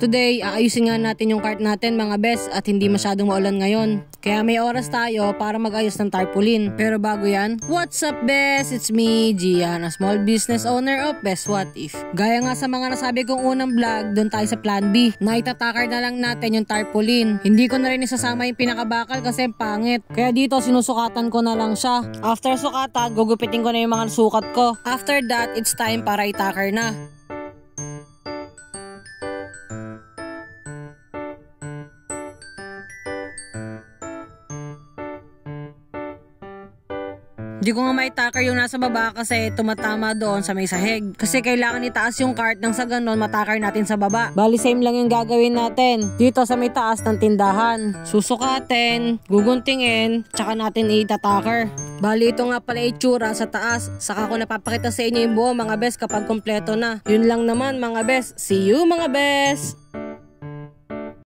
Today, aayusin nga natin yung cart natin mga bes at hindi masyadong maulan ngayon. Kaya may oras tayo para mag-ayos ng tarpaulin. Pero bago yan, what's up bes? It's me, Gian, a small business owner of Best What If. Gaya nga sa mga nasabi kong unang vlog, doon tayo sa plan B. Naitatakar na lang natin yung tarpaulin. Hindi ko na rin isasama yung pinakabakal kasi pangit. Kaya dito sinusukatan ko na lang siya. After sukatan, gugupitin ko na yung mga sukat ko. After that, it's time para itakar na. Hindi ko nga maitakar yung nasa baba kasi tumatama doon sa may sahig. Kasi kailangan itaas yung cart nang sa ganon matakar natin sa baba. Bali same lang yung gagawin natin. Dito sa may taas ng tindahan. Susukatin, guguntingin, tsaka natin itatakar. Bali ito nga pala itsura sa taas. Saka ko napapakita sa inyo yung buo mga bes kapag kompleto na. Yun lang naman mga bes. See you mga bes!